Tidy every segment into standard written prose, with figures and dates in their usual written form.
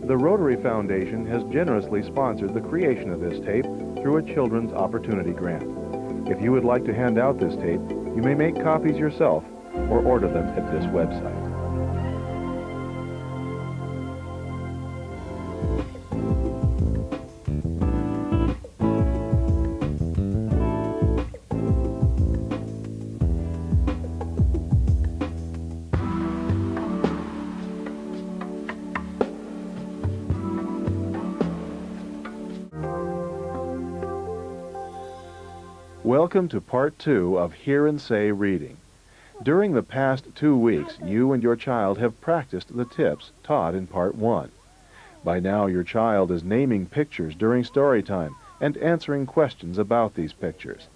The Rotary Foundation has generously sponsored the creation of this tape through a Children's Opportunity Grant. If you would like to hand out this tape, you may make copies yourself or order them at this website. Welcome to Part 2 of Hear and Say Reading. During the past 2 weeks, you and your child have practiced the tips taught in Part 1. By now, your child is naming pictures during story time and answering questions about these pictures.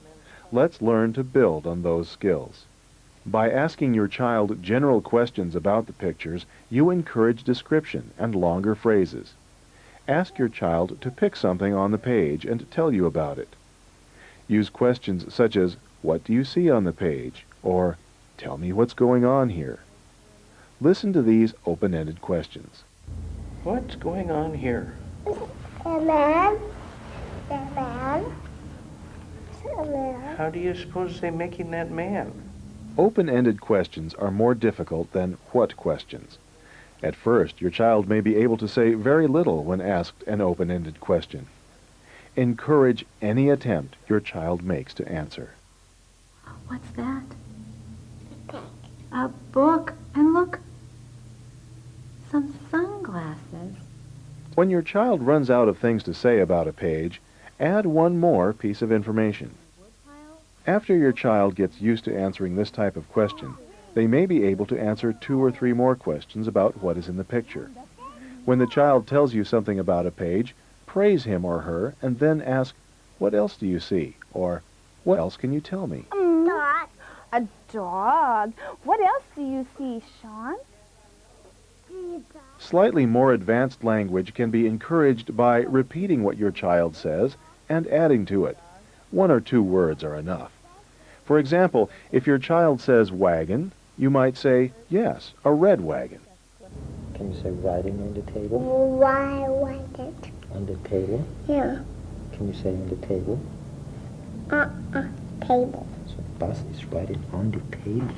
Let's learn to build on those skills. By asking your child general questions about the pictures, you encourage description and longer phrases. Ask your child to pick something on the page and tell you about it. Use questions such as, "What do you see on the page?" or "Tell me what's going on here." Listen to these open-ended questions. What's going on here? A man. A man. A man. How do you suppose they're making that man? Open-ended questions are more difficult than what questions. At first, your child may be able to say very little when asked an open-ended question. Encourage any attempt your child makes to answer. What's that? A book. And look, some sunglasses. When your child runs out of things to say about a page, add one more piece of information. After your child gets used to answering this type of question, they may be able to answer 2 or 3 more questions about what is in the picture. When the child tells you something about a page, praise him or her, and then ask, "What else do you see?" or "What else can you tell me?" Dog. A dog. What else do you see, Sean? Slightly more advanced language can be encouraged by repeating what your child says and adding to it. 1 or 2 words are enough. For example, if your child says wagon, you might say, "Yes, a red wagon." Can you say writing on the table? Why want it? On the table? Yeah. Can you say on the table? Table. So Buzz is writing on the table.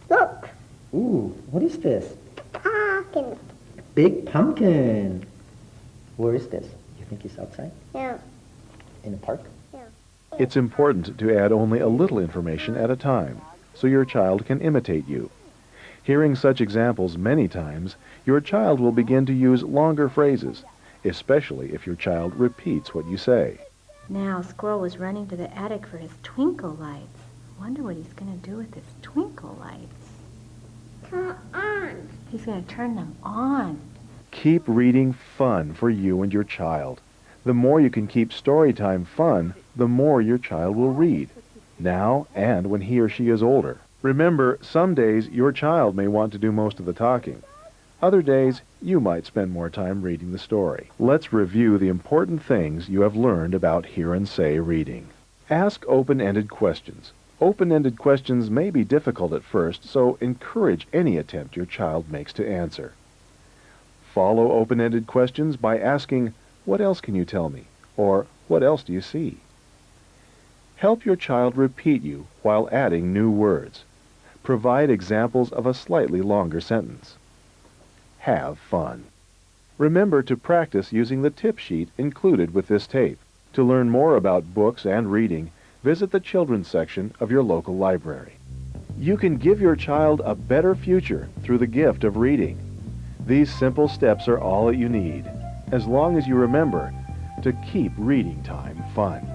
Look. Ooh, what is this? Talking. Big pumpkin. Where is this? You think he's outside? Yeah. In the park? It's important to add only a little information at a time, so your child can imitate you. Hearing such examples many times, your child will begin to use longer phrases, especially if your child repeats what you say. Now, Squirrel was running to the attic for his twinkle lights. Wonder what he's going to do with his twinkle lights. Turn on. He's going to turn them on. Keep reading fun for you and your child. The more you can keep story time fun, the more your child will read, now and when he or she is older. Remember, some days your child may want to do most of the talking. Other days, you might spend more time reading the story. Let's review the important things you have learned about Hear and Say reading. Ask open-ended questions. Open-ended questions may be difficult at first, so encourage any attempt your child makes to answer. Follow open-ended questions by asking, "What else can you tell me?" or "What else do you see?" Help your child repeat you while adding new words. Provide examples of a slightly longer sentence. Have fun. Remember to practice using the tip sheet included with this tape. To learn more about books and reading, visit the children's section of your local library. You can give your child a better future through the gift of reading. These simple steps are all that you need, as long as you remember to keep reading time fun.